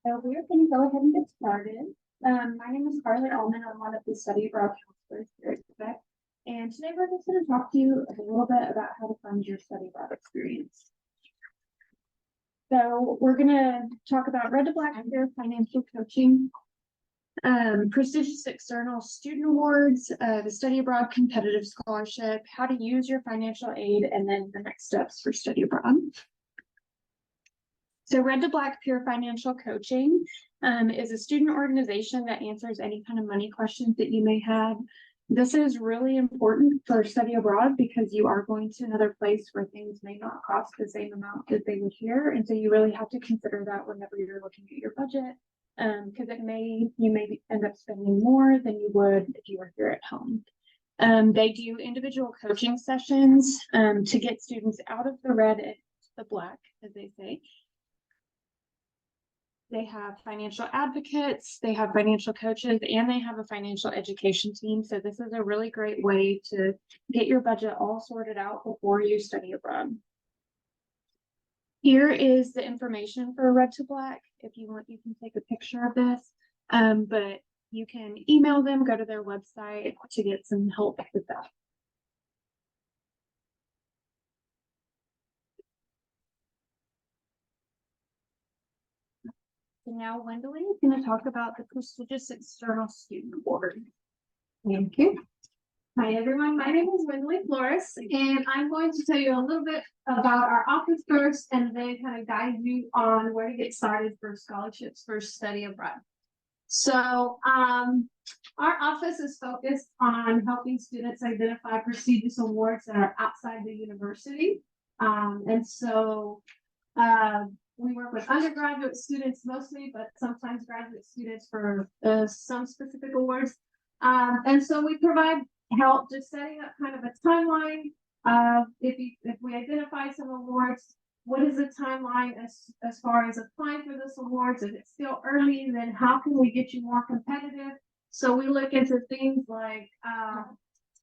So we are going to go ahead and get started. My name is Carly Allman. I'm one of the study abroad counselors here at Quebec. And today we're just going to talk to you a little bit about how to fund your study abroad experience. So we're going to talk about Red to Black Peer Financial Coaching, prestigious external student awards, the study abroad competitive scholarship, how to use your financial aid, and then the next steps for study abroad. So Red to Black Peer Financial Coaching is a student organization that answers any kind of money questions that you may have. This is really important for study abroad because you are going to another place where things may not cost the same amount as they would here. And so you really have to consider that whenever you're looking at your budget, because you may end up spending more than you would if you were here at home. They do individual coaching sessions to get students out of the red and the black, as they say. They have financial advocates, they have financial coaches, and they have a financial education team. So this is a really great way to get your budget all sorted out before you study abroad. Here is the information for Red to Black. If you want, you can take a picture of this, but you can email them, go to their website to get some help with that. So now Wendeley is going to talk about the prestigious external student award. Thank you. Hi, everyone. My name is Wendeley Flores, and I'm going to tell you a little bit about our office first, and then kind of guide you on where to get started for scholarships for study abroad. So, our office is focused on helping students identify prestigious awards that are outside the university. We work with undergraduate students mostly, but sometimes graduate students for some specific awards. And so we provide help just setting up kind of a timeline. If we identify some awards, what is the timeline as far as applying for those awards? If it's still early, then how can we get you more competitive? So we look into things like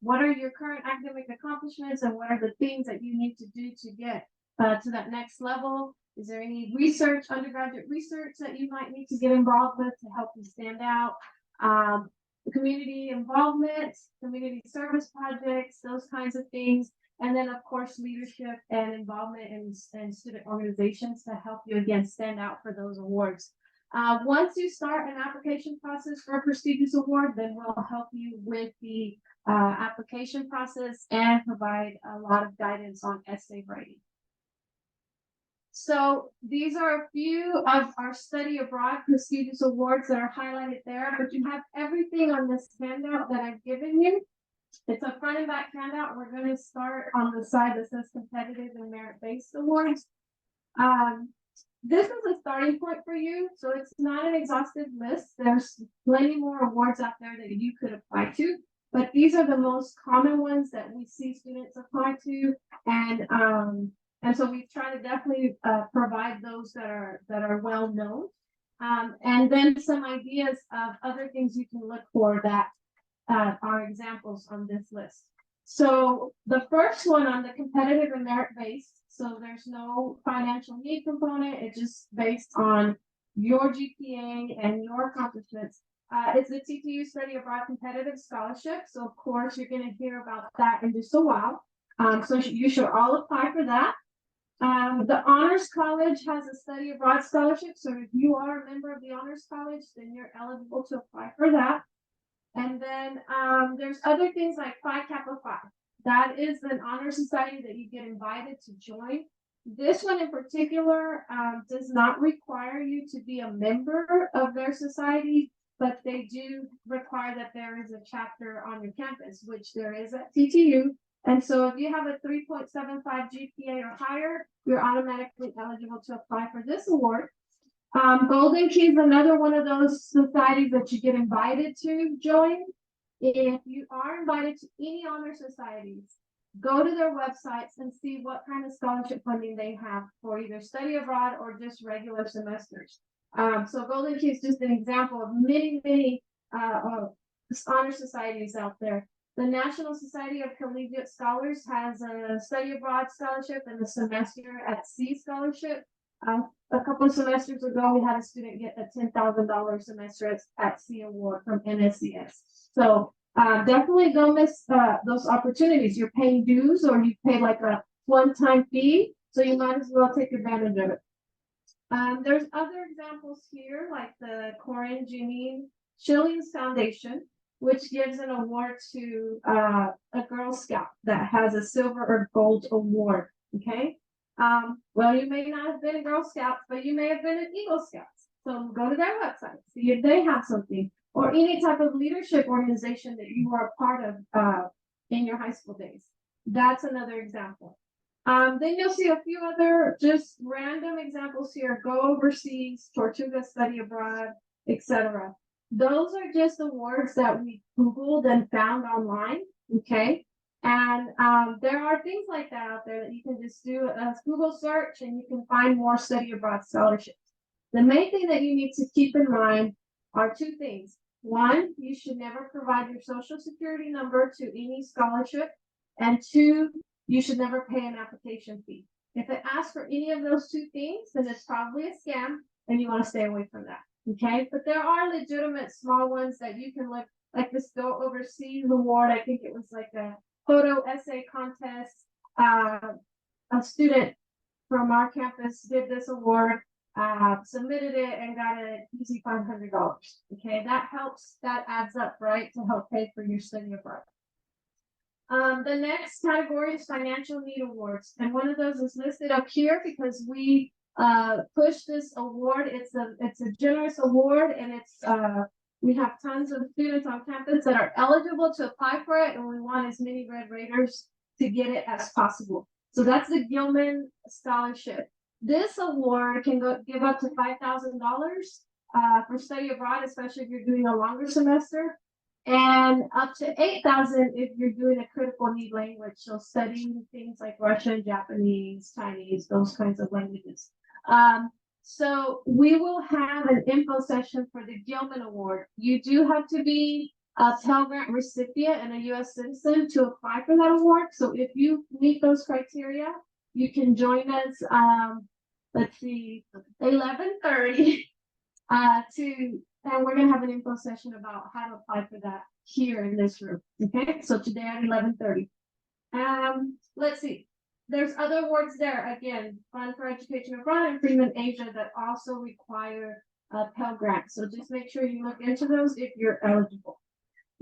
what are your current academic accomplishments and what are the things that you need to do to get to that next level? Is there any research, undergraduate research that you might need to get involved with to help you stand out? Community involvement, community service projects, those kinds of things. And then, of course, leadership and involvement in student organizations to help you, again, stand out for those awards. Once you start an application process for a prestigious award, then we'll help you with the application process and provide a lot of guidance on essay writing. So these are a few of our study abroad prestigious awards that are highlighted there, but you have everything on this handout that I've given you. It's a front and back handout. We're going to start on the side that says competitive and merit-based awards. This is a starting point for you, so it's not an exhaustive list. There's plenty more awards out there that you could apply to, but these are the most common ones that we see students apply to, and so we try to definitely provide those that are well known, and then some ideas of other things you can look for that are examples on this list. So the first one on the competitive and merit-based, so there's no financial need component. It's just based on your GPA and your accomplishments. It's the TTU Study Abroad Competitive Scholarship. So of course you're going to hear about that in just a while. So you should all apply for that. The Honors College has a study abroad scholarship. So if you are a member of the Honors College, then you're eligible to apply for that. And then there's other things like Phi Kappa Phi. That is an honor society that you get invited to join. This one in particular does not require you to be a member of their society, but they do require that there is a chapter on your campus, which there is at TTU. And so if you have a 3.75 GPA or higher, you're automatically eligible to apply for this award. Golden Key is another one of those societies that you get invited to join. If you are invited to any honor societies, go to their websites and see what kind of scholarship funding they have for either study abroad or just regular semesters. So Golden Key is just an example of many honor societies out there. The National Society of Collegiate Scholars has a study abroad scholarship and a semester at sea scholarship. a couple of semesters ago, we had a student get a $10,000 semester at C award from NSCS. So definitely don't miss those opportunities. You're paying dues or you pay like a one-time fee, so you might as well take advantage of it. There's other examples here, like the Corinne Jeanine Schillings Foundation, which gives an award to a Girl Scout that has a silver or gold award. Okay. Well, you may not have been a Girl Scout, but you may have been an Eagle Scouts. So go to their website, see if they have something, or any type of leadership organization that you were a part of in your high school days. That's another example. Then you'll see a few other just random examples here. Go overseas, Tortuga Study Abroad, etc. Those are just awards that we Googled and found online. Okay. And there are things like that out there that you can just do a Google search and you can find more study abroad scholarships. The main thing that you need to keep in mind are two things. One, you should never provide your social security number to any scholarship. And two, you should never pay an application fee. If it asks for any of those two things, then it's probably a scam and you want to stay away from that. Okay, but there are legitimate small ones that you can look, like this Go Overseas award. I think it was like a photo essay contest. A student from our campus did this award, submitted it and got an easy $500. Okay, that helps, that adds up, right, to help pay for your study abroad. The next category is financial need awards, and one of those is listed up here because we push this award. It's a generous award, and it's we have tons of students on campus that are eligible to apply for it, and we want as many Red Raiders to get it as possible. So that's the Gilman Scholarship. This award can give up to $5,000 for study abroad, especially if you're doing a longer semester, and up to $8,000 if you're doing a critical need language, so studying things like Russian, Japanese, Chinese, those kinds of languages. So we will have an info session for the Gilman Award. You do have to be a Pell Grant recipient and a U.S. citizen to apply for that award. So if you meet those criteria, you can join us. Let's see, 11:30 and we're gonna have an info session about how to apply for that here in this room. Okay, so today at 11:30. Let's see. There's other awards there. Again, Fund for Education Abroad and Freeman Asia that also require a Pell Grant. So just make sure you look into those if you're eligible.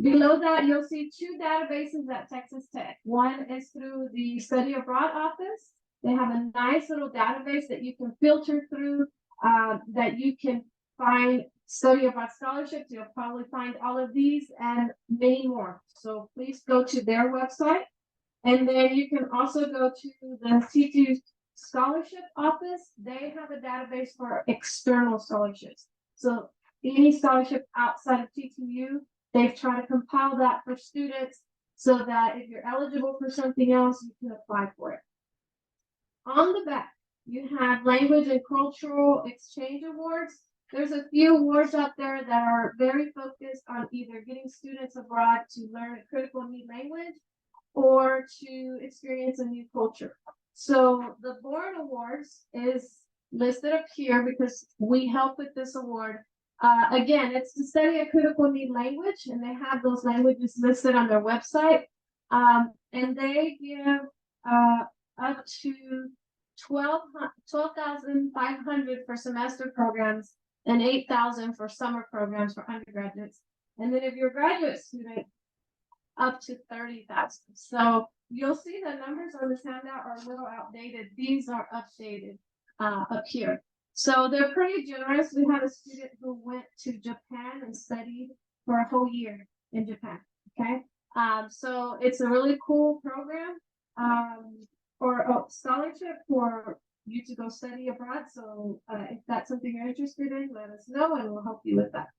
Below that, you'll see two databases at Texas Tech. One is through the Study Abroad office. They have a nice little database that you can filter through, that you can find study abroad scholarships. You'll probably find all of these and many more. So please go to their website. And then you can also go to the TTU Scholarship Office. They have a database for external scholarships. So any scholarship outside of TTU, they've tried to compile that for students so that if you're eligible for something else, you can apply for it. On the back, you have language and cultural exchange awards. There's a few awards out there that are very focused on either getting students abroad to learn a critical need language or to experience a new culture. So the Bourne Awards is listed up here because we help with this award. Again, it's to study a critical need language, and they have those languages listed on their website. And they give up to $12,500 for semester programs and $8,000 for summer programs for undergraduates. And then if you're a graduate student, up to $30,000. So you'll see the numbers on this handout are a little outdated. These are updated up here. So they're pretty generous. We had a student who went to Japan and studied for a whole year in Japan. Okay. So it's a really cool program or a scholarship for you to go study abroad. So if that's something you're interested in, let us know and we'll help you with that.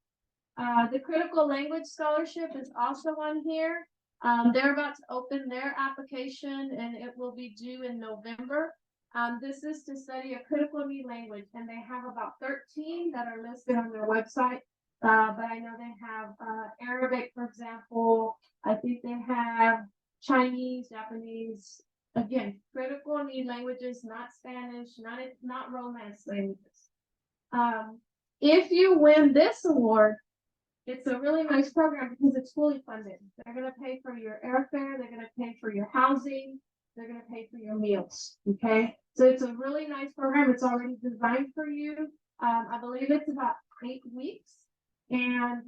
The Critical Language Scholarship is also on here. They're about to open their application and it will be due in November. This is to study a critical need language, and they have about 13 that are listed on their website. But I know they have Arabic, for example. I think they have Chinese, Japanese. Again, critical need languages, not Spanish, not Romance languages. If you win this award, it's a really nice program because it's fully funded. They're gonna pay for your airfare, they're gonna pay for your housing, they're gonna pay for your meals, okay? So it's a really nice program, it's already designed for you. I believe it's about 8 weeks. And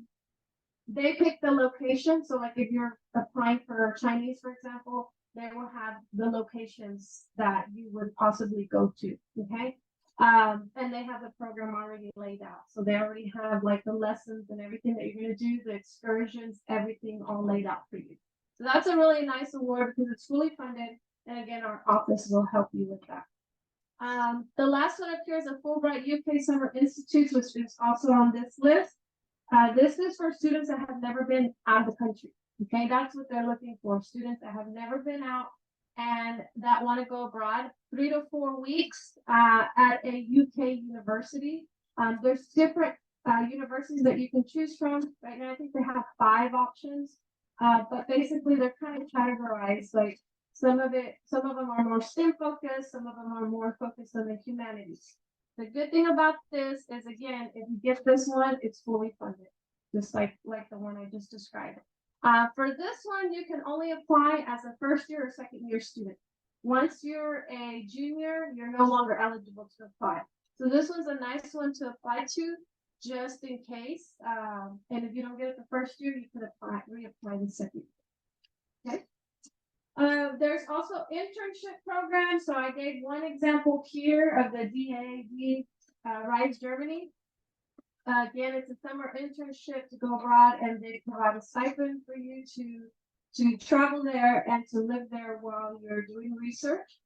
they pick the location, so like if you're applying for Chinese, for example, they will have the locations that you would possibly go to, okay? And they have the program already laid out, so they already have like the lessons and everything that you're gonna do, the excursions, everything all laid out for you. So that's a really nice award because it's fully funded, and again, our office will help you with that. The last one up here is a Fulbright UK Summer Institute, which is also on this list. This is for students that have never been out of the country. Okay, that's what they're looking for. Students that have never been out and that want to go abroad, 3 to 4 weeks at a UK university. There's different universities that you can choose from. Right now, I think they have 5 options, but basically they're kind of categorized. Like some of them are more STEM focused, some of them are more focused on the humanities. The good thing about this is, again, if you get this one, it's fully funded, just like the one I just described. For this one, you can only apply as a first year or second year student. Once you're a junior, you're no longer eligible to apply. So this one's a nice one to apply to, just in case. And if you don't get it the first year, you can reapply the second year. Okay. There's also internship programs. So I gave one example here of the DAAD Rise Germany. Again, it's a summer internship to go abroad, and they provide a stipend for you to travel there and to live there while you're doing research.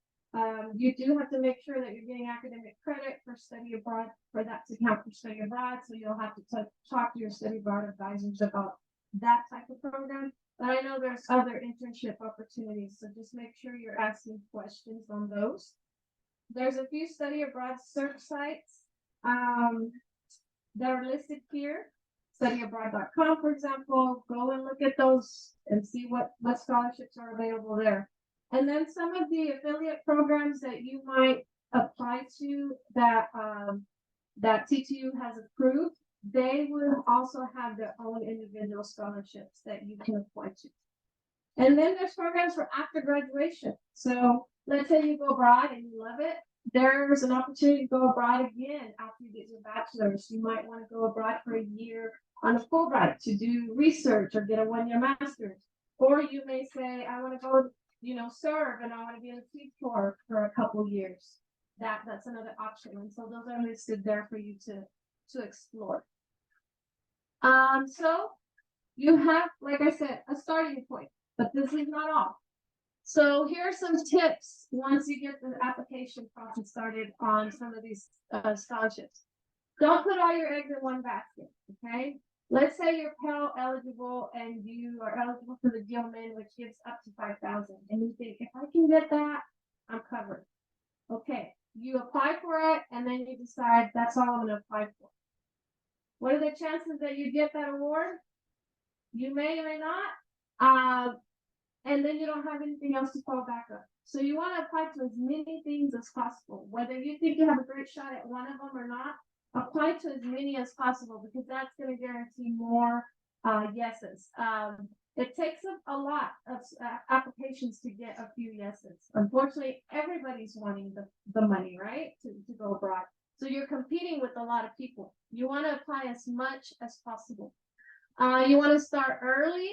You do have to make sure that you're getting academic credit for study abroad for that to count for study abroad. So you'll have to talk to your study abroad advisors about that type of program. But I know there's other internship opportunities, so just make sure you're asking questions on those. There's a few study abroad search sites that are listed here. Studyabroad.com, for example. Go and look at those and see what scholarships are available there. And then some of the affiliate programs that you might apply to that that TTU has approved, they will also have their own individual scholarships that you can apply to. And then there's programs for after graduation. So let's say you go abroad and you love it. There's an opportunity to go abroad again after you get your bachelor's. You might want to go abroad for a year on a Fulbright to do research or get a 1-year master's. Or you may say, I want to go, serve, and I want to be in the Peace Corps for a couple years. That's another option. And so those are listed there for you to explore. So you have, like I said, a starting point, but this is not all. So here are some tips once you get the application process started on some of these scholarships. Don't put all your eggs in one basket, okay? Let's say you're Pell eligible and you are eligible for the Gilman, which gives up to $5,000, and you think, if I can get that, I'm covered. Okay, you apply for it, and then you decide that's all I'm going to apply for. What are the chances that you get that award? You may or may not. And then you don't have anything else to fall back on. So you want to apply to as many things as possible. Whether you think you have a great shot at one of them or not, apply to as many as possible, because that's going to guarantee more yeses. It takes a lot of applications to get a few yeses. Unfortunately, everybody's wanting the money, right, to go abroad. So you're competing with a lot of people. You want to apply as much as possible. You want to start early.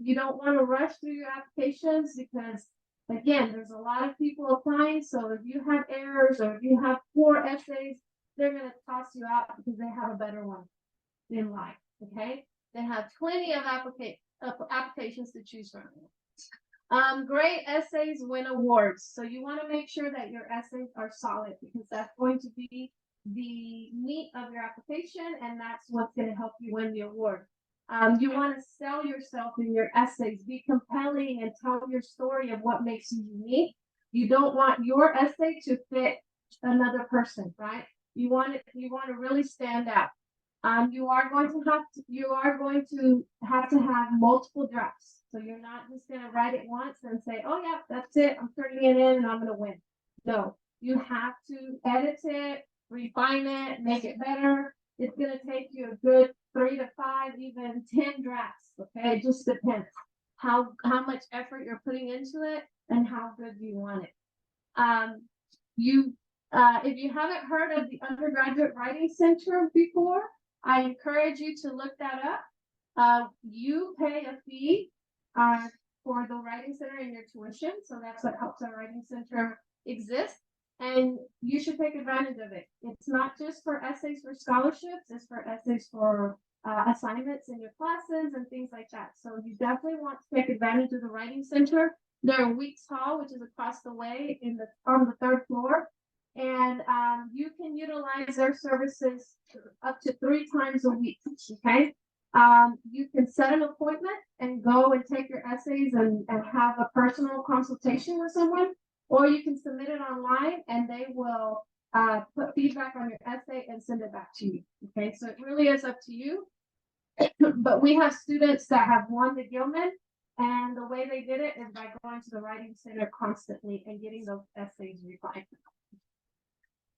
You don't want to rush through your applications because, again, there's a lot of people applying. So if you have errors or if you have poor essays, they're going to toss you out because they have a better one in life. Okay, they have plenty of applications to choose from. Great essays win awards. So you want to make sure that your essays are solid, because that's going to be the meat of your application, and that's what's going to help you win the award. You want to sell yourself in your essays, be compelling and tell your story of what makes you unique. You don't want your essay to fit another person, right? You want to really stand out. You are going to have multiple drafts. So you're not just going to write it once and say, oh yeah, that's it, I'm turning it in and I'm going to win. No, you have to edit it. refine it, make it better. It's gonna take you a good 3 to 5, even 10 drafts, okay? It just depends how much effort you're putting into it and how good you want it. If you haven't heard of the Undergraduate Writing Center before, I encourage you to look that up. You pay a fee for the Writing Center in your tuition, so that's what helps our Writing Center exist. And you should take advantage of it. It's not just for essays for scholarships, it's for essays for assignments in your classes and things like that. So you definitely want to take advantage of the Writing Center. They're in Weeks Hall, which is across the way on the 3rd floor. And you can utilize their services up to 3 times a week, okay? You can set an appointment and go and take your essays and have a personal consultation with someone, or you can submit it online and they will put feedback on your essay and send it back to you, okay? So it really is up to you. But we have students that have won the Gilman, and the way they did it is by going to the Writing Center constantly and getting those essays refined.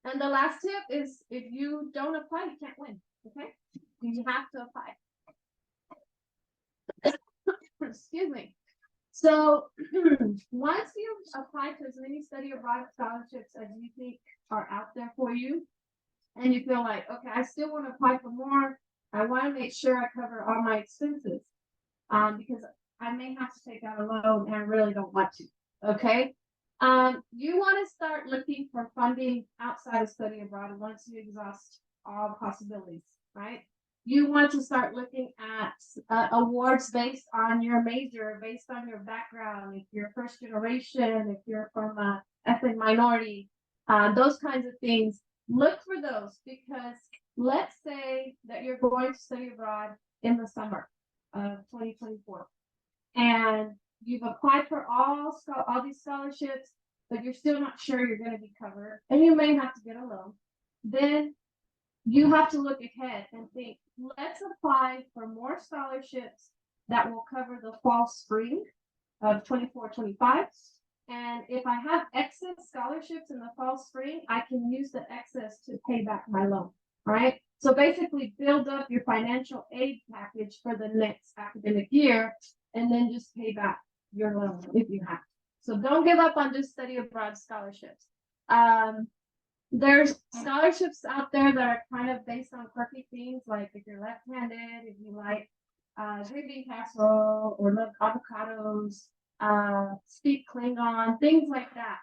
And the last tip is, if you don't apply, you can't win, okay? You have to apply. Excuse me. So once you apply to as many study abroad scholarships as you think are out there for you, and you feel like, okay, I still want to apply for more, I want to make sure I cover all my expenses, because I may have to take out a loan and I really don't want to, okay? You want to start looking for funding outside of study abroad once you exhaust all possibilities, right? You want to start looking at awards based on your major, based on your background. If you're first generation, if you're from a ethnic minority, those kinds of things. Look for those, because let's say that you're going to study abroad in the summer of 2024, and you've applied for all these scholarships, but you're still not sure you're going to be covered, and you may have to get a loan. Then you have to look ahead and think, let's apply for more scholarships that will cover the fall spring of 24-25. And if I have excess scholarships in the fall spring, I can use the excess to pay back my loan, right? So basically build up your financial aid package for the next academic year, and then just pay back your loan if you have. So don't give up on just study abroad scholarships. There's scholarships out there that are kind of based on quirky things, like if you're left-handed, if you like green bean casserole, or love avocados, speak Klingon, things like that.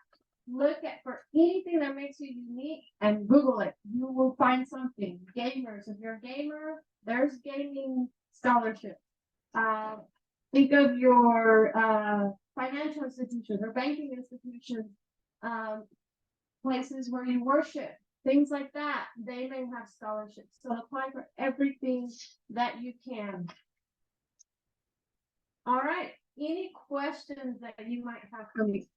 Look for anything that makes you unique and Google it. You will find something. Gamers, if you're a gamer, there's gaming scholarships. Think of your financial institutions or banking institutions, places where you worship, things like that. They may have scholarships. So apply for everything that you can. All right. Any questions that you might have for me?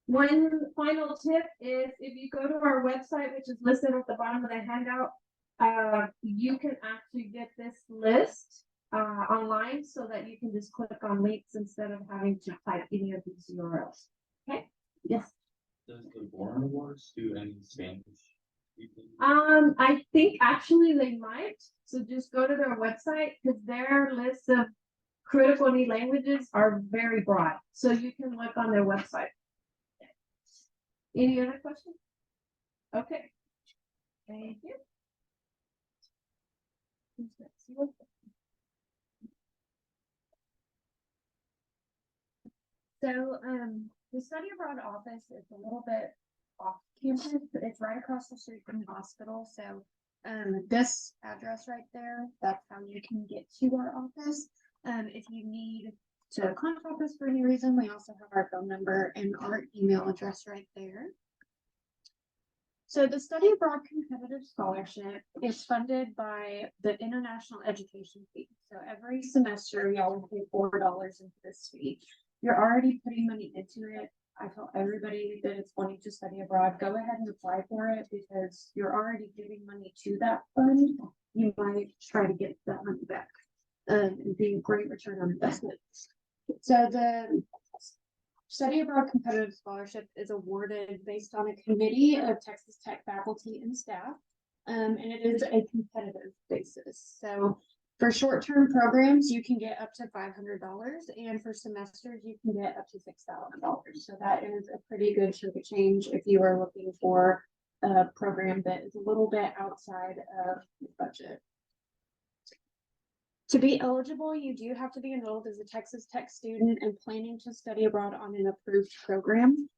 One final tip is, if you go to our website, which is listed at the bottom of the handout, you can actually get this list online, so that you can just click on links instead of having to type any of these URLs. Okay? Yes. Does the Bourne Awards do any Spanish speaking? I think actually they might. So just go to their website, because their list of critical need languages are very broad. So you can look on their website. Any other questions? Okay. Thank you. So, the study abroad office is a little bit off campus, but it's right across the street from the hospital. So, this address right there, that's how you can get to our office. If you need to contact us for any reason, we also have our phone number and our email address right there. So the Study Abroad Competitive Scholarship is funded by the International Education Fee. So every semester, y'all will pay $4 into this fee. You're already putting money into it. I tell everybody that is wanting to study abroad, go ahead and apply for it, because you're already giving money to that fund. You might try to get that money back and be a great return on investment. So the study abroad competitive scholarship is awarded based on a committee of Texas Tech faculty and staff. And it is a competitive basis. So for short-term programs, you can get up to $500, and for semesters, you can get up to $6,000. So that is a pretty good chunk of change if you are looking for a program that is a little bit outside of the budget. To be eligible, you do have to be enrolled as a Texas Tech student and planning to study abroad on an approved program.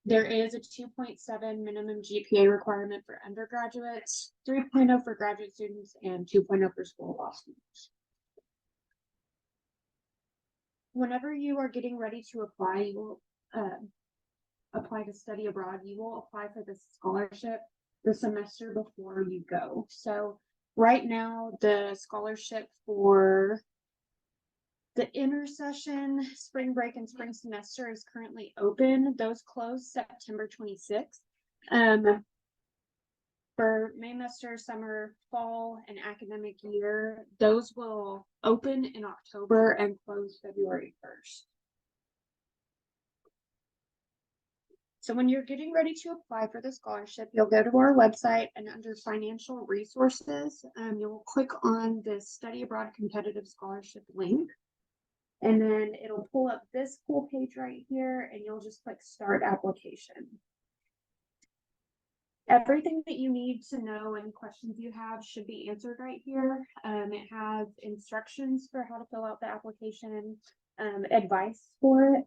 There is a 2.7 minimum GPA requirement for undergraduates, 3.0 for graduate students, and 2.0 for school law students. Whenever you are getting ready to apply, you will apply to study abroad. You will apply for the scholarship the semester before you go. So right now, the scholarship for the intersession, spring break, and spring semester is currently open. Those close September 26th. For Maymester, summer, fall, and academic year, those will open in October and close February 1st. So when you're getting ready to apply for the scholarship, you'll go to our website, and under financial resources, you'll click on the study abroad competitive scholarship link. And then it'll pull up this full page right here, and you'll just click start application. Everything that you need to know and questions you have should be answered right here. It has instructions for how to fill out the application, advice for it,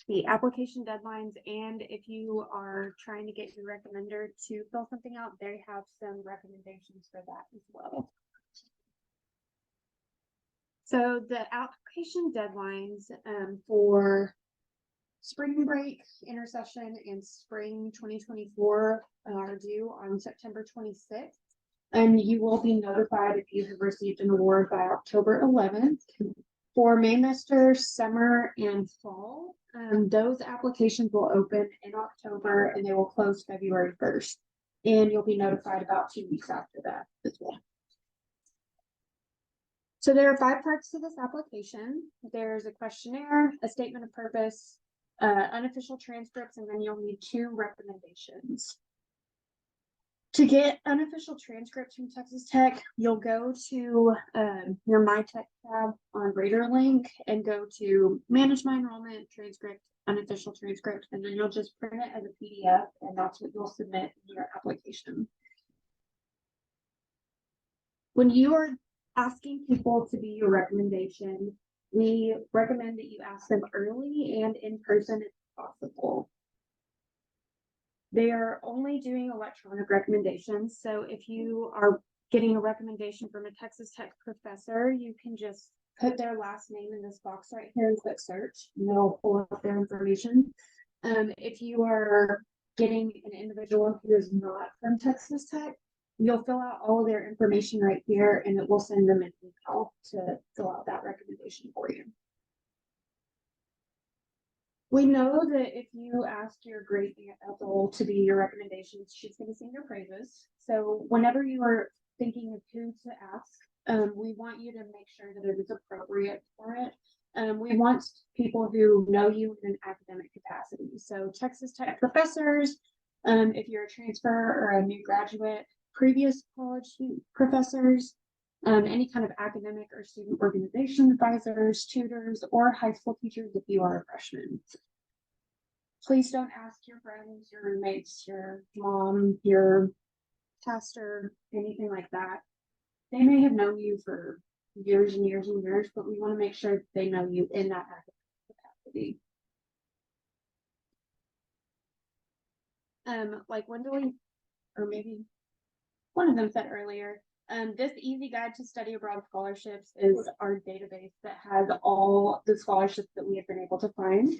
the application deadlines, and if you are trying to get your recommender to fill something out, they have some recommendations for that as well. So the application deadlines for spring break, intersession, and spring 2024 are due on September 26th. And you will be notified if you have received an award by October 11th. For Maymester, summer, and fall, those applications will open in October and they will close February 1st. And you'll be notified about 2 weeks after that as well. So there are 5 parts to this application. There's a questionnaire, a statement of purpose, unofficial transcripts, and then you'll need 2 recommendations. To get unofficial transcripts from Texas Tech, you'll go to your My Tech tab on RadarLink and go to Manage My Enrollment, Transcript, Unofficial Transcript, and then you'll just print it as a PDF, and that's what you'll submit in your application. When you are asking people to be your recommendation, we recommend that you ask them early and in person if possible. They are only doing electronic recommendations, so if you are getting a recommendation from a Texas Tech professor, you can just put their last name in this box right here and click search, and it'll pull up their information. If you are getting an individual who is not from Texas Tech, you'll fill out all of their information right here, and it will send them an email to fill out that recommendation for you. We know that if you ask your great aunt Ethel to be your recommendations, she's going to sing your praises. So whenever you are thinking of who to ask, we want you to make sure that it is appropriate for it. We want people who know you in an academic capacity. So Texas Tech professors, if you're a transfer or a new graduate, previous college professors, any kind of academic or student organization advisors, tutors, or high school teachers if you are a freshman. Please don't ask your friends, your roommates, your mom, your pastor, anything like that. They may have known you for years and years and years, but we want to make sure that they know you in that academic capacity. Like Wendell, or maybe one of them said earlier, this easy guide to study abroad scholarships is our database that has all the scholarships that we have been able to find.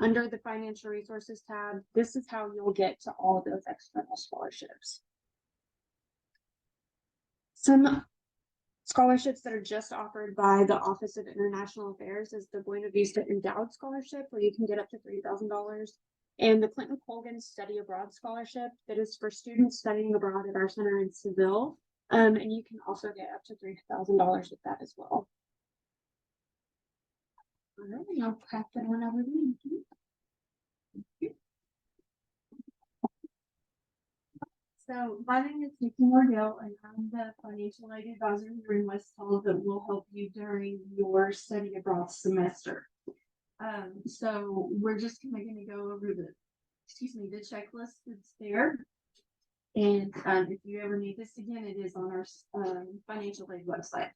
Under the financial resources tab, this is how you'll get to all of those external scholarships. Some scholarships that are just offered by the Office of International Affairs is the Buena Vista Endowed Scholarship, where you can get up to $3,000. And the Clinton Colgan Study Abroad Scholarship that is for students studying abroad at our center in Seville. And you can also get up to $3,000 with that as well. All right, and I'll pass that one over to you. So my name is Nikki Mordell and I'm the financial aid advisor here in West Hall that will help you during your study abroad semester. So we're just kind of going to go over the checklist that's there. And if you ever need this again, it is on our financial aid website.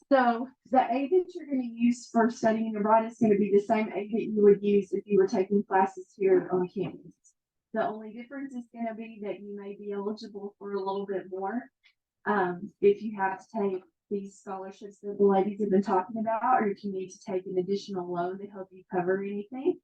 So the aid that you're going to use for studying abroad is going to be the same aid that you would use if you were taking classes here on campus. The only difference is going to be that you may be eligible for a little bit more if you have to take these scholarships that the ladies have been talking about, or if you need to take an additional loan to help you cover anything.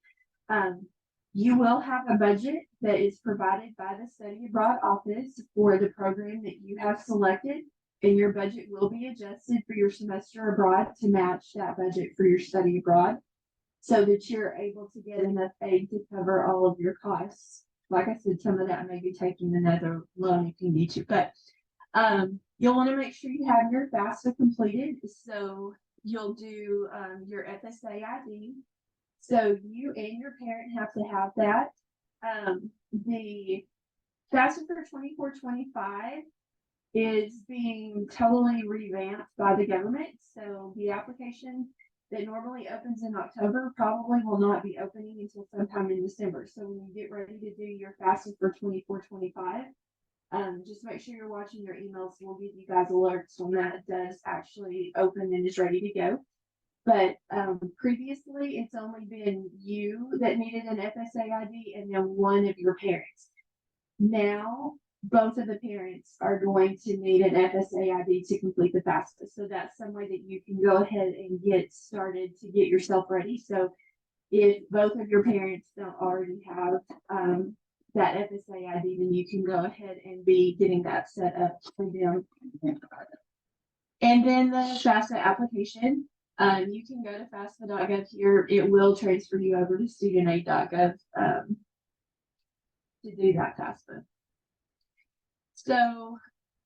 You will have a budget that is provided by the study abroad office for the program that you have selected, and your budget will be adjusted for your semester abroad to match that budget for your study abroad, so that you're able to get enough aid to cover all of your costs. Like I said, some of that may be taking another loan if you need to, but you'll want to make sure you have your FAFSA completed. So you'll do your FSA ID. So you and your parent have to have that. The FAFSA for 24-25 is being totally revamped by the government. So the application that normally opens in October probably will not be opening until sometime in December. So when you get ready to do your FAFSA for 24-25, just make sure you're watching your emails. We'll give you guys alerts when that does actually open and is ready to go. But previously, it's only been you that needed an FSA ID and then one of your parents. Now, both of the parents are going to need an FSA ID to complete the FAFSA. So that's some way that you can go ahead and get started to get yourself ready. So if both of your parents don't already have that FSA ID, then you can go ahead and be getting that set up for them. And then the FAFSA application. You can go to FAFSA.gov here. It will transfer you over to studentaid.gov to do that FAFSA. So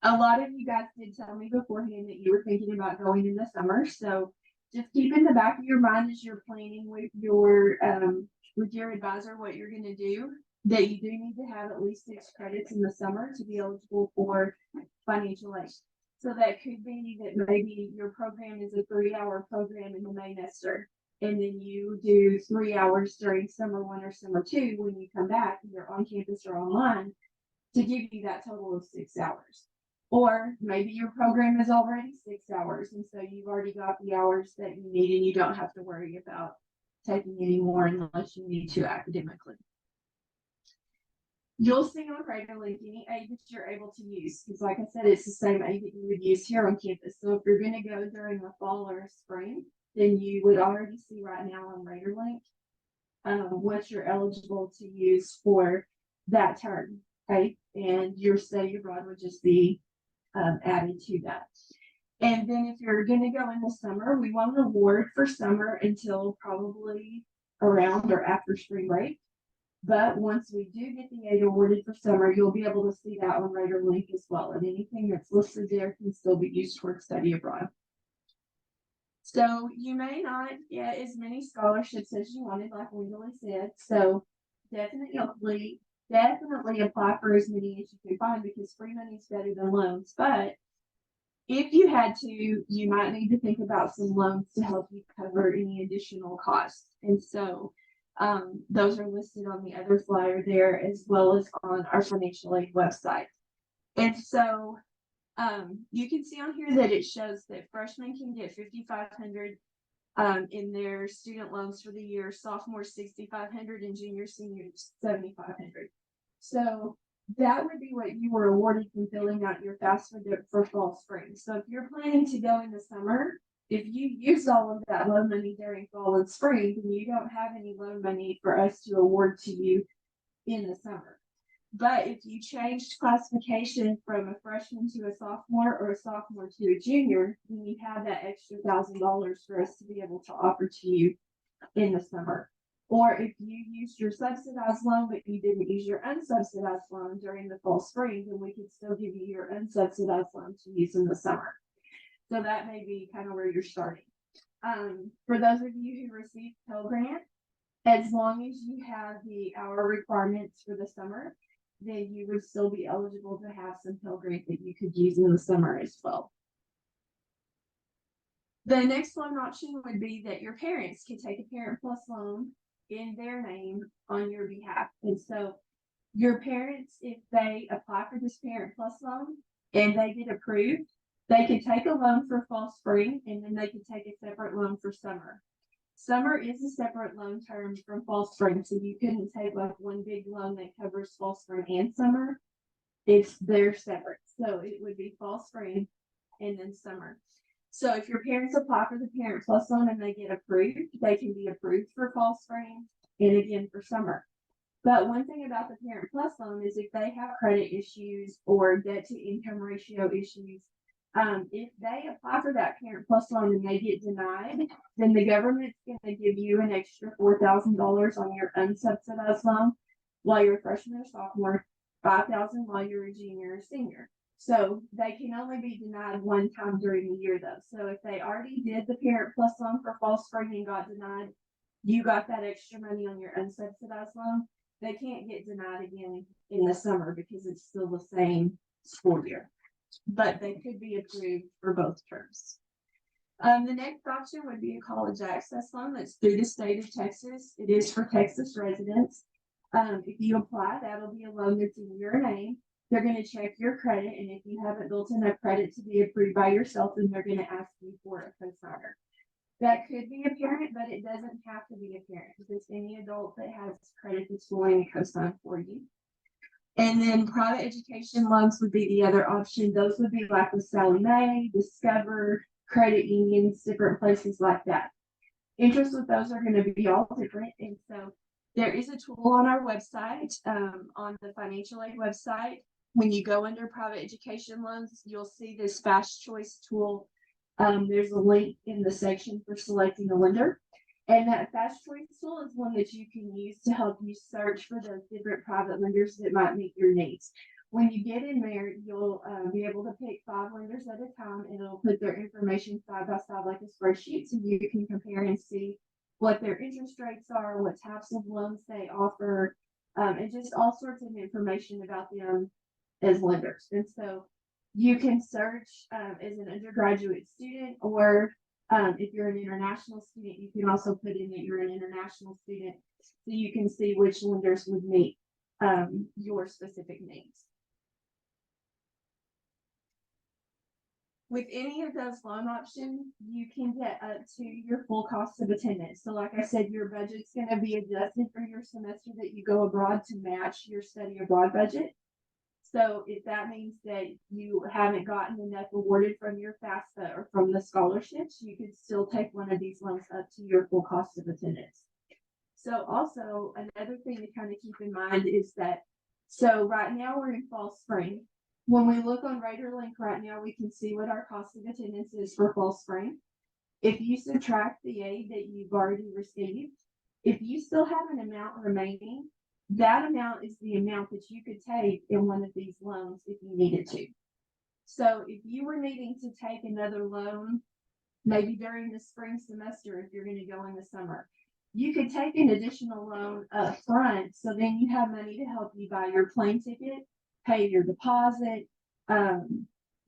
a lot of you guys did tell me beforehand that you were thinking about going in the summer. So just keep in the back of your mind as you're planning with your advisor what you're going to do, that you do need to have at least 6 credits in the summer to be eligible for financial aid. So that could be that maybe your program is a 3-hour program in the May semester, and then you do 3 hours during summer 1 or summer 2 when you come back, either on campus or online, to give you that total of 6 hours. Or maybe your program is already 6 hours, and so you've already got the hours that you need, and you don't have to worry about taking any more unless you need to academically. You'll see on Cradlelink any aid that you're able to use, because like I said, it's the same aid that you would use here on campus. So if you're going to go during the fall or spring, then you would already see right now on Cradlelink what you're eligible to use for that term. Okay, and your study abroad would just be added to that. And then if you're going to go in the summer, we won't award for summer until probably around or after spring break. But once we do get the aid awarded for summer, you'll be able to see that on Cradlelink as well. And anything that's listed there can still be used towards study abroad. So you may not get as many scholarships as you wanted, like Wendy said. So definitely apply for as many as you can find, because free money is better than loans. But if you had to, you might need to think about some loans to help you cover any additional costs. And so those are listed on the other flyer there, as well as on our financial aid website. And so you can see on here that it shows that freshmen can get $5,500 in their student loans for the year, sophomores $6,500, and juniors, seniors $7,500. So that would be what you were awarded from filling out your FAFSA for fall spring. So if you're planning to go in the summer, if you use all of that loan money during fall and spring, then you don't have any loan money for us to award to you in the summer. But if you changed classification from a freshman to a sophomore or a sophomore to a junior, then you have that extra $1,000 for us to be able to offer to you in the summer. Or if you used your subsidized loan, but you didn't use your unsubsidized loan during the fall spring, then we could still give you your unsubsidized loan to use in the summer. So that may be kind of where you're starting. For those of you who receive Pell Grant, as long as you have the hour requirements for the summer, then you would still be eligible to have some Pell Grant that you could use in the summer as well. The next loan option would be that your parents can take a Parent Plus loan in their name on your behalf. And so your parents, if they apply for this Parent Plus loan and they get approved, they could take a loan for fall spring and then they could take a separate loan for summer. Summer is a separate loan term from fall spring, so you couldn't take like one big loan that covers fall spring and summer. They're separate, so it would be fall spring and then summer. So if your parents apply for the Parent Plus loan and they get approved, they can be approved for fall spring and again for summer. But one thing about the Parent Plus loan is if they have credit issues or debt to income ratio issues, if they apply for that Parent Plus loan and they get denied, then the government's going to give you an extra $4,000 on your unsubsidized loan while you're a freshman or sophomore, $5,000 while you're a junior or senior. So they can only be denied one time during the year though. So if they already did the Parent Plus loan for fall spring and got denied, you got that extra money on your unsubsidized loan. They can't get denied again in the summer because it's still the same school year. But they could be approved for both terms. The next option would be a college access loan that's through the state of Texas. It is for Texas residents. If you apply, that'll be a loan that's in your name. They're going to check your credit, and if you haven't built enough credit to be approved by yourself, then they're going to ask you for a cosigner. That could be a parent, but it doesn't have to be a parent because any adult that has credit that's willing to cosign for you. And then private education loans would be the other option. Those would be like with Sallie Mae, Discover, credit unions, different places like that. Interest with those are going to be all different. And so there is a tool on our website, on the financial aid website. When you go under private education loans, you'll see this fast choice tool. There's a link in the section for selecting a lender. And that fast choice tool is one that you can use to help you search for those different private lenders that might meet your needs. When you get in there, you'll be able to pick 5 lenders at a time, and it'll put their information side by side like a spreadsheet, so you can compare and see what their interest rates are, what types of loans they offer, and just all sorts of information about them as lenders. And so you can search as an undergraduate student, or if you're an international student, you can also put in that you're an international student, so you can see which lenders would meet your specific needs. With any of those loan options, you can get up to your full cost of attendance. So like I said, your budget's going to be adjusted for your semester that you go abroad to match your study abroad budget. So if that means that you haven't gotten enough awarded from your FAFSA or from the scholarships, you could still take one of these loans up to your full cost of attendance. So also another thing to kind of keep in mind is that, so right now we're in fall spring. When we look on RadarLink right now, we can see what our cost of attendance is for fall spring. If you subtract the aid that you've already received, if you still have an amount remaining, that amount is the amount that you could take in one of these loans if you needed to. So if you were needing to take another loan, maybe during the spring semester, if you're going to go in the summer, you could take an additional loan up front. So then you have money to help you buy your plane ticket, pay your deposit,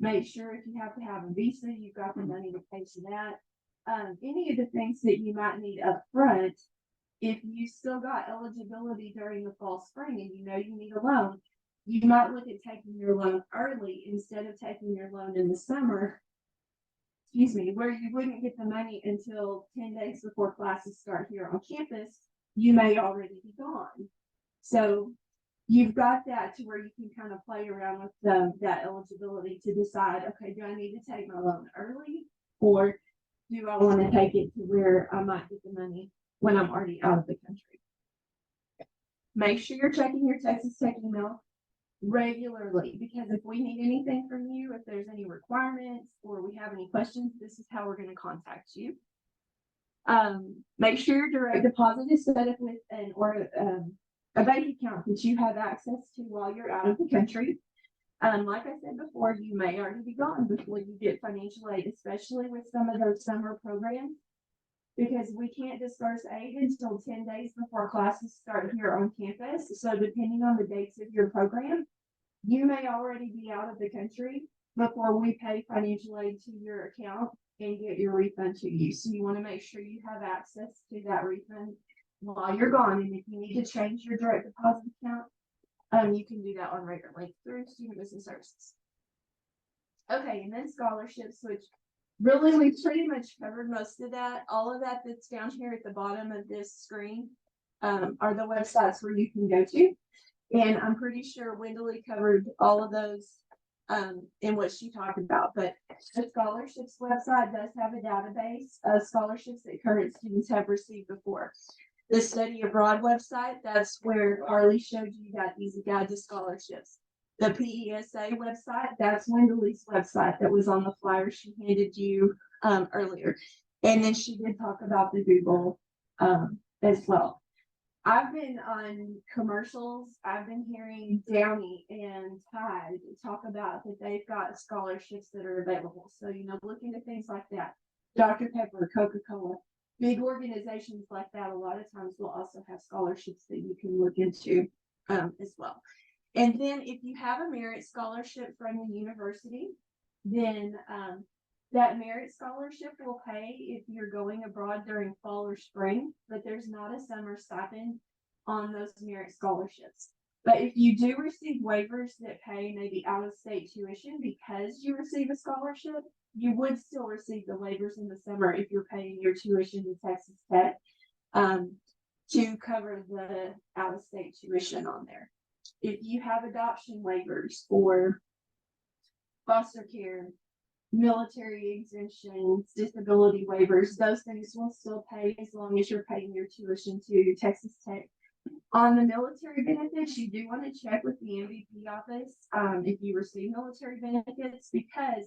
make sure if you have to have a visa, you've got the money to pay for that. Any of the things that you might need up front, if you still got eligibility during the fall spring and you know you need a loan, you might look at taking your loan early instead of taking your loan in the summer, where you wouldn't get the money until 10 days before classes start here on campus. You may already be gone. So you've got that to where you can kind of play around with that eligibility to decide, okay, do I need to take my loan early, or do I want to take it to where I might get the money when I'm already out of the country? Make sure you're checking your Texas Tech email regularly, because if we need anything from you, if there's any requirements or we have any questions, this is how we're going to contact you. Make sure your direct deposit is set up with a bank account that you have access to while you're out of the country. Like I said before, you may already be gone before you get financial aid, especially with some of those summer programs. because we can't disperse aid until 10 days before classes start here on campus. So depending on the dates of your program, you may already be out of the country before we pay financial aid to your account and get your refund to you. So you want to make sure you have access to that refund while you're gone. And if you need to change your direct deposit account, you can do that on Regular Link through Student Business Services. Okay, and then scholarships, which really we've pretty much covered most of that. All of that that's down here at the bottom of this screen are the websites where you can go to. And I'm pretty sure Wendeley covered all of those in what she talked about. But the scholarships website does have a database of scholarships that current students have received before. The study abroad website, that's where Carly showed you that easy guide to scholarships. The PESA website, that's Wendeley's website that was on the flyer she handed you earlier. And then she did talk about the Google as well. I've been on commercials. I've been hearing Downey and Tide talk about that they've got scholarships that are available. So, you know, look into things like that. Dr. Pepper, Coca-Cola, big organizations like that, a lot of times will also have scholarships that you can look into as well. And then if you have a merit scholarship from the university, then that merit scholarship will pay if you're going abroad during fall or spring, but there's not a summer stipend on those merit scholarships. But if you do receive waivers that pay maybe out of state tuition because you receive a scholarship, you would still receive the waivers in the summer if you're paying your tuition to Texas Tech to cover the out of state tuition on there. If you have adoption waivers or foster care, military exemptions, disability waivers, those things will still pay as long as you're paying your tuition to Texas Tech. On the military benefits, you do want to check with the MVP office if you receive military benefits, because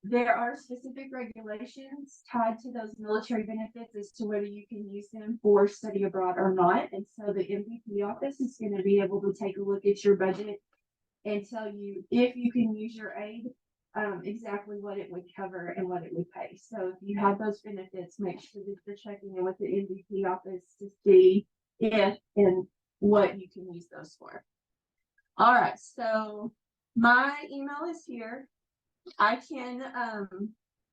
there are specific regulations tied to those military benefits as to whether you can use them for study abroad or not. And so the MVP office is going to be able to take a look at your budget and tell you if you can use your aid, exactly what it would cover and what it would pay. So if you have those benefits, make sure that you're checking in with the MVP office to see if and what you can use those for. All right, so my email is here. I can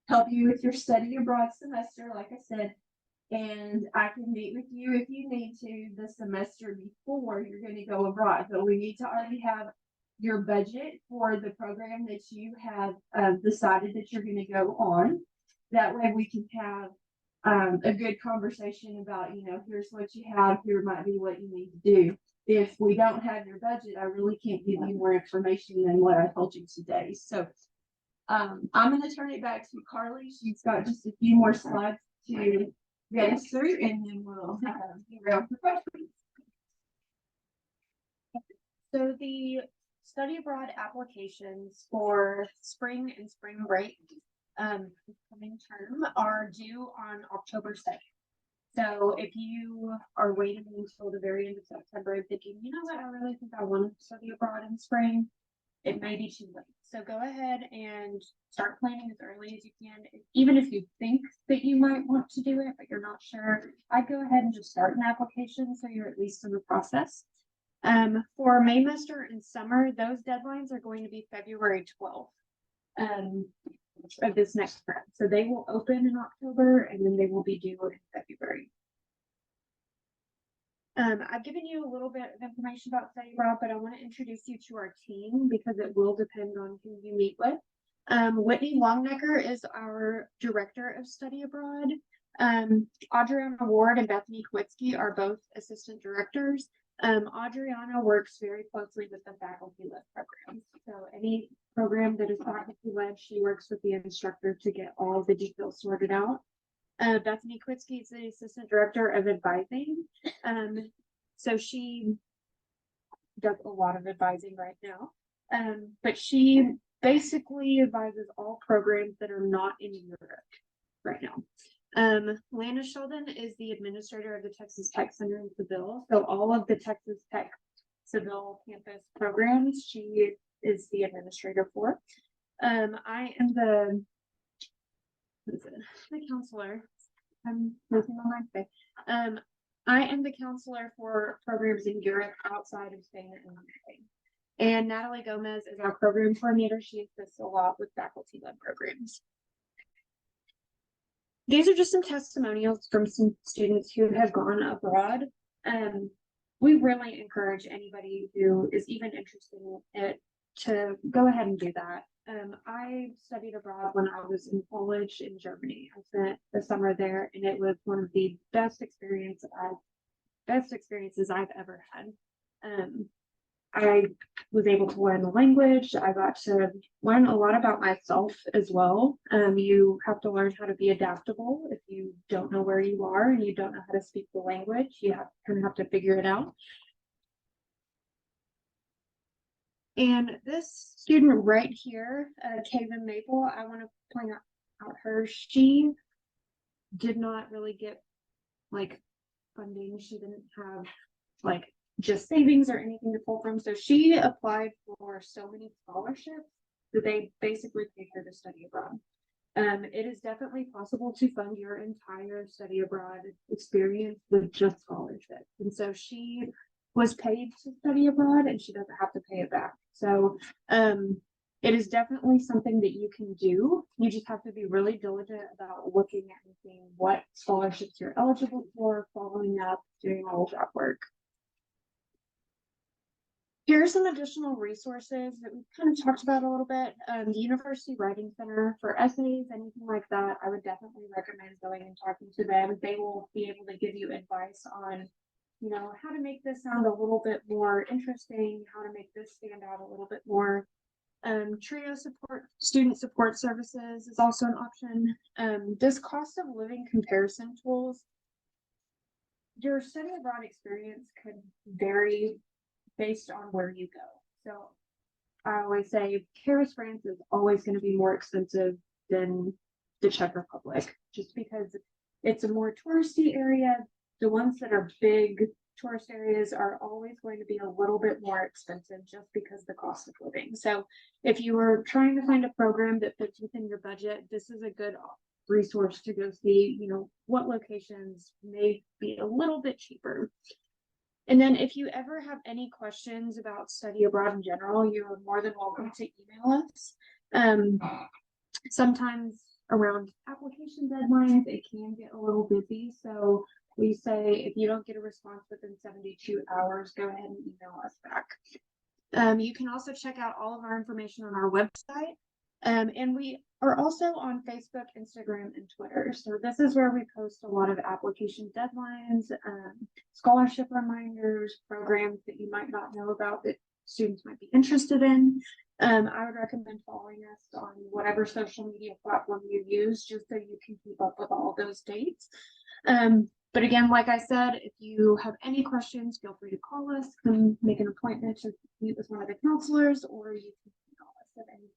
help you with your study abroad semester, like I said, and I can meet with you if you need to the semester before you're going to go abroad. But we need to already have your budget for the program that you have decided that you're going to go on. That way we can have a good conversation about, you know, here's what you have, here might be what you need to do. If we don't have your budget, I really can't give you more information than what I told you today. So I'm going to turn it back to Carly. She's got just a few more slides to get us through, and then we'll be around for questions. So the study abroad applications for spring and spring break coming term are due on October 2nd. So if you are waiting until the very end of September and thinking, you know what, I really think I want to study abroad in spring, it may be too late. So go ahead and start planning as early as you can. Even if you think that you might want to do it, but you're not sure, I'd go ahead and just start an application so you're at least in the process. For Maymester and summer, those deadlines are going to be February 12th of this next term. So they will open in October and then they will be due in February. I've given you a little bit of information about study abroad, but I want to introduce you to our team because it will depend on who you meet with. Whitney Longnecker is our director of study abroad. Adriana Ward and Bethany Kwitzky are both assistant directors. Adriana works very closely with the faculty-led programs. So any program that is faculty-led, she works with the instructor to get all the details sorted out. Bethany Kwitzky is the assistant director of advising. So she does a lot of advising right now. But she basically advises all programs that are not in Europe right now. Lana Sheldon is the administrator of the Texas Tech Center in Seville. So all of the Texas Tech Seville campus programs, she is the administrator for. I am the counselor. I'm losing my mind today. I am the counselor for programs in Europe outside of Spain and Spain. And Natalie Gomez is our program coordinator. She assists a lot with faculty-led programs. These are just some testimonials from some students who have gone abroad. We really encourage anybody who is even interested in it to go ahead and do that. I studied abroad when I was in college in Germany. I spent the summer there, and it was one of the best experiences I've ever had. I was able to learn the language. I got to learn a lot about myself as well. You have to learn how to be adaptable if you don't know where you are and you don't know how to speak the language. You kind of have to figure it out. And this student right here, Kaven Maple, I want to point out her. She did not really get like funding. She didn't have like just savings or anything to pull from. So she applied for so many scholarships that they basically paid her to study abroad. It is definitely possible to fund your entire study abroad experience with just scholarships. And so she was paid to study abroad and she doesn't have to pay it back. So it is definitely something that you can do. You just have to be really diligent about looking at and seeing what scholarships you're eligible for, following up, doing all of that work. Here are some additional resources that we've kind of talked about a little bit. The University Writing Center for essays, anything like that, I would definitely recommend going and talking to them. They will be able to give you advice on, you know, how to make this sound a little bit more interesting, how to make this stand out a little bit more. Trio support, student support services is also an option. This cost of living comparison tools, your study abroad experience could vary based on where you go. So I always say Paris, France is always going to be more expensive than the Czech Republic, just because it's a more touristy area. The ones that are big tourist areas are always going to be a little bit more expensive just because the cost of living. So if you were trying to find a program that fits within your budget, this is a good resource to go see, you know, what locations may be a little bit cheaper. And then if you ever have any questions about study abroad in general, you're more than welcome to email us. Sometimes around application deadlines, it can get a little busy. So we say if you don't get a response within 72 hours, go ahead and email us back. You can also check out all of our information on our website. And we are also on Facebook, Instagram, and Twitter. So this is where we post a lot of application deadlines, scholarship reminders, programs that you might not know about that students might be interested in. I would recommend following us on whatever social media platform you use, just so you can keep up with all those dates. But again, like I said, if you have any questions, feel free to call us and make an appointment to meet with one of the counselors, or you can call us at any